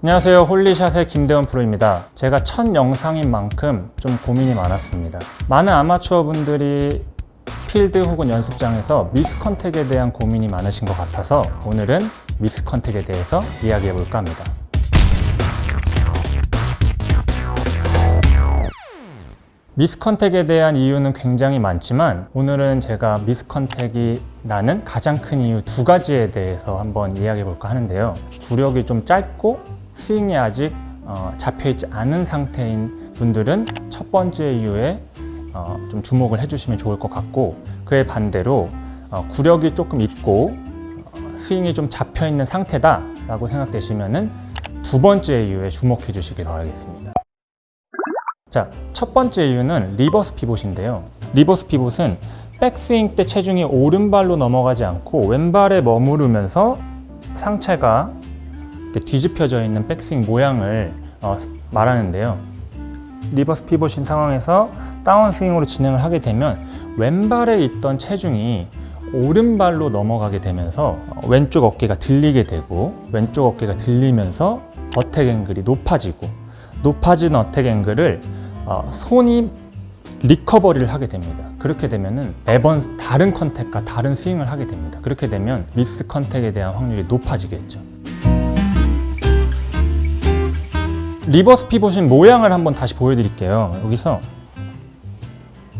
안녕하세요, 홀리샷의 김대원 프로입니다. 제가 첫 영상인 만큼 좀 고민이 많았습니다. 많은 아마추어 분들이 필드 혹은 연습장에서 미스컨택에 대한 고민이 많으신 것 같아서 오늘은 미스컨택에 대해서 이야기해 볼까 합니다. 미스컨택에 대한 이유는 굉장히 많지만 오늘은 제가 미스컨택이 나는 가장 큰 이유 두 가지에 대해서 한번 이야기해 볼까 하는데요. 구력이 좀 짧고 스윙이 아직 잡혀있지 않은 상태인 분들은 첫 번째 이유에 좀 주목을 해주시면 좋을 것 같고, 그에 반대로 구력이 조금 있고 스윙이 좀 잡혀있는 상태다 라고 생각되시면은 두 번째 이유에 주목해 주시길 바라겠습니다. 자, 첫 번째 이유는 리버스 피봇인데요. 리버스 피봇은 백스윙 때 체중이 오른발로 넘어가지 않고 왼발에 머무르면서 상체가 뒤집혀져 있는 백스윙 모양을 말하는데요. 리버스 피봇인 상황에서 다운스윙으로 진행을 하게 되면 왼발에 있던 체중이 오른발로 넘어가게 되면서 왼쪽 어깨가 들리게 되고, 왼쪽 어깨가 들리면서 어택 앵글이 높아진 어택 앵글을 손이 리커버리를 하게 됩니다. 그렇게 되면은 매번 다른 컨택과 다른 스윙을 하게 됩니다. 그렇게 되면 미스 컨택에 대한 확률이 높아지겠죠. 리버스 피봇인 모양을 한번 다시 보여드릴게요. 여기서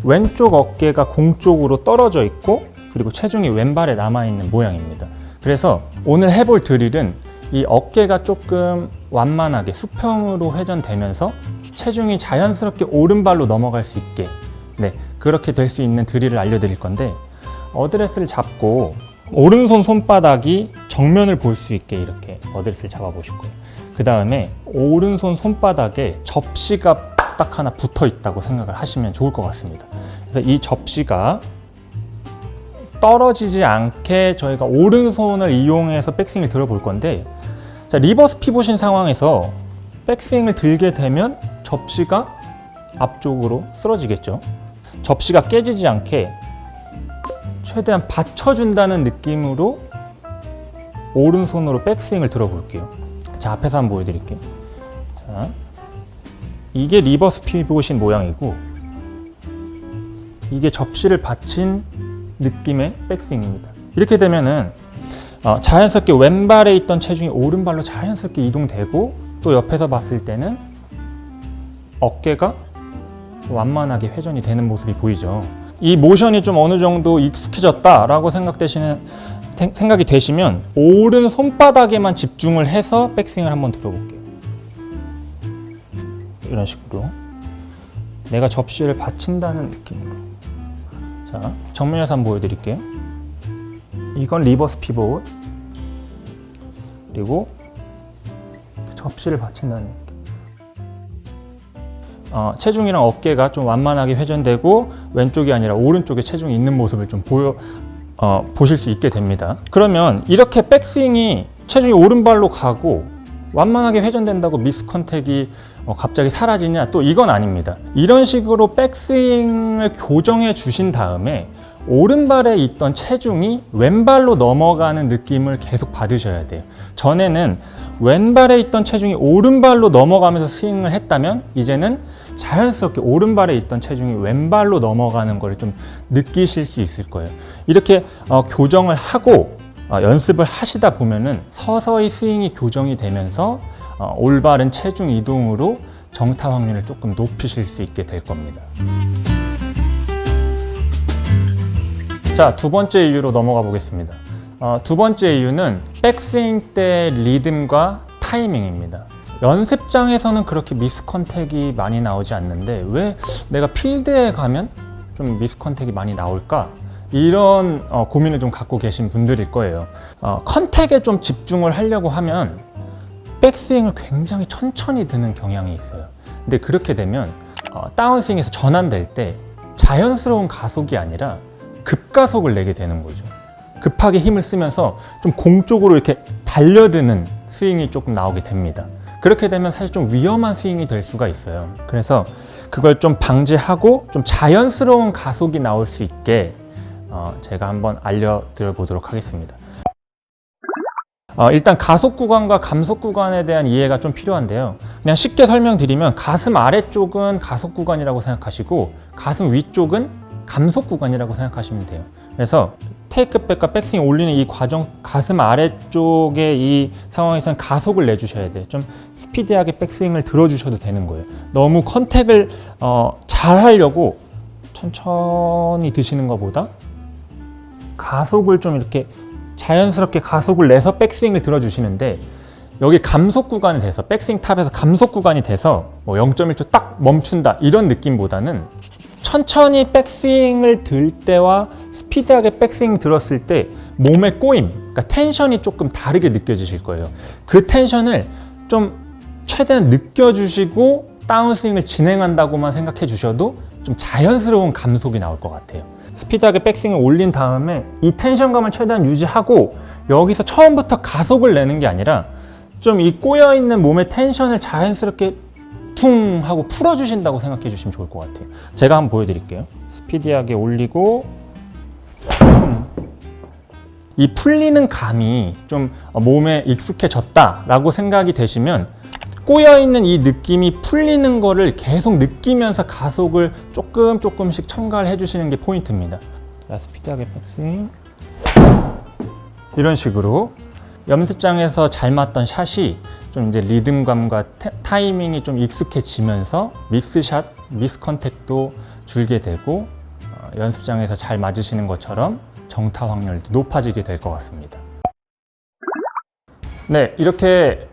왼쪽 어깨가 공 쪽으로 떨어져 있고, 그리고 체중이 왼발에 남아있는 모양입니다. 그래서 오늘 해볼 드릴은 이 어깨가 조금 완만하게 수평으로 회전되면서 체중이 자연스럽게 오른발로 넘어갈 수 있게, 그렇게 될 수 있는 드릴을 알려드릴 건데, 어드레스를 잡고 오른손 손바닥이 정면을 볼 수 있게 이렇게 어드레스를 잡아 보실 거예요. 그 다음에 오른손 손바닥에 접시가 딱 하나 붙어 있다고 생각을 하시면 좋을 것 같습니다. 그래서 이 접시가 떨어지지 않게 저희가 오른손을 이용해서 백스윙을 들어볼 건데, 자, 리버스 피봇인 상황에서 백스윙을 들게 되면 접시가 앞쪽으로 쓰러지겠죠. 접시가 깨지지 않게 최대한 받쳐준다는 느낌으로 오른손으로 백스윙을 들어볼게요. 자, 앞에서 한번 보여드릴게요. 자, 이게 리버스 피봇인 모양이고, 이게 접시를 받친 느낌의 백스윙입니다. 이렇게 되면은 자연스럽게 왼발에 있던 체중이 오른발로 자연스럽게 이동되고, 또 옆에서 봤을 때는 어깨가 완만하게 회전이 되는 모습이 보이죠. 이 모션이 좀 어느 정도 익숙해졌다라고 생각이 되시면 오른 손바닥에만 집중을 해서 백스윙을 한번 들어볼게요. 이런 식으로 내가 접시를 받친다는 느낌으로. 자, 정면에서 한번 보여드릴게요. 이건 리버스 피봇, 그리고 접시를 받친다는 느낌. 체중이랑 어깨가 좀 완만하게 회전되고 왼쪽이 아니라 오른쪽에 체중이 있는 모습을 좀 보실 수 있게 됩니다. 그러면 이렇게 백스윙이 체중이 오른발로 가고 완만하게 회전된다고 미스컨택이 갑자기 사라지냐? 또 이건 아닙니다. 이런 식으로 백스윙을 교정해 주신 다음에 오른발에 있던 체중이 왼발로 넘어가는 느낌을 계속 받으셔야 돼요. 전에는 왼발에 있던 체중이 오른발로 넘어가면서 스윙을 했다면, 이제는 자연스럽게 오른발에 있던 체중이 왼발로 넘어가는 걸 좀 느끼실 수 있을 거예요. 이렇게 교정을 하고 연습을 하시다 보면은 서서히 스윙이 교정이 되면서 올바른 체중 이동으로 정타 확률을 조금 높이실 수 있게 될 겁니다. 자, 두 번째 이유로 넘어가 보겠습니다. 두 번째 이유는 백스윙 때 리듬과 타이밍입니다. 연습장에서는 그렇게 미스컨택이 많이 나오지 않는데 왜 내가 필드에 가면 좀 미스컨택이 많이 나올까? 이런 고민을 좀 갖고 계신 분들일 거예요. 컨택에 좀 집중을 하려고 하면 백스윙을 굉장히 천천히 드는 경향이 있어요. 근데 그렇게 되면 다운스윙에서 전환될 때 자연스러운 가속이 아니라 급가속을 내게 되는 거죠. 급하게 힘을 쓰면서 좀 공 쪽으로 이렇게 달려드는 스윙이 조금 나오게 됩니다. 그렇게 되면 사실 좀 위험한 스윙이 될 수가 있어요. 그래서 그걸 좀 방지하고 좀 자연스러운 가속이 나올 수 있게 제가 한번 알려드려 보도록 하겠습니다. 일단 가속 구간과 감속 구간에 대한 이해가 좀 필요한데요. 그냥 쉽게 설명드리면 가슴 아래쪽은 가속 구간이라고 생각하시고 가슴 위쪽은 감속 구간이라고 생각하시면 돼요. 그래서 테이크백과 백스윙 올리는 이 과정, 가슴 아래쪽의 이 상황에서는 가속을 내주셔야 돼요. 좀 스피디하게 백스윙을 들어주셔도 되는 거예요. 너무 컨택을 잘 하려고 천천히 드시는 것보다 가속을 좀 이렇게 자연스럽게 가속을 내서 백스윙을 들어주시는데, 여기 감속 구간이 돼서 백스윙 탑에서 감속 구간이 돼서 뭐 0.1초 딱 멈춘다 이런 느낌보다는 천천히 백스윙을 들 때와 스피드하게 백스윙 들었을 때 몸의 꼬임, 그러니까 텐션이 조금 다르게 느껴지실 거예요. 그 텐션을 좀 최대한 느껴주시고 다운스윙을 진행한다고만 생각해 주셔도 좀 자연스러운 감속이 나올 것 같아요. 스피드하게 백스윙을 올린 다음에 이 텐션감을 최대한 유지하고 여기서 처음부터 가속을 내는 게 아니라 좀 이 꼬여있는 몸의 텐션을 자연스럽게 퉁 하고 풀어주신다고 생각해 주시면 좋을 것 같아요. 제가 한번 보여드릴게요. 스피디하게 올리고 이 풀리는 감이 좀 몸에 익숙해졌다라고 생각이 되시면 꼬여있는 이 느낌이 풀리는 거를 계속 느끼면서 가속을 조금씩 첨가를 해주시는 게 포인트입니다. 자, 스피드하게 백스윙 이런 식으로 연습장에서 잘 맞던 샷이 좀 이제 리듬감과 타이밍이 좀 익숙해지면서 미스샷, 미스컨택도 줄게 되고 연습장에서 잘 맞으시는 것처럼 정타 확률도 높아지게 될 것 같습니다. 네, 이렇게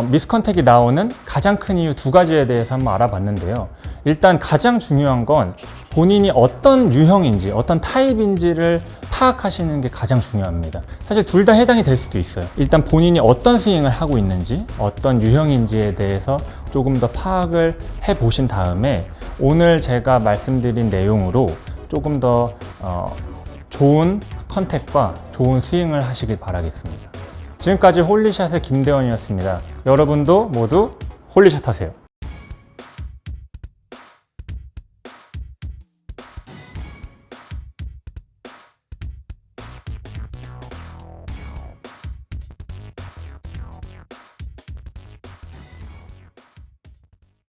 미스컨택이 나오는 가장 큰 이유 두 가지에 대해서 한번 알아봤는데요. 일단 가장 중요한 건 본인이 어떤 유형인지 어떤 타입인지를 파악하시는 게 가장 중요합니다. 사실 둘 다 해당이 될 수도 있어요. 일단 본인이 어떤 스윙을 하고 있는지 어떤 유형인지에 대해서 조금 더 파악을 해 보신 다음에 오늘 제가 말씀드린 내용으로 조금 더 좋은 컨택과 좋은 스윙을 하시길 바라겠습니다. 지금까지 홀리샷의 김대원이었습니다. 여러분도 모두 홀리샷 하세요.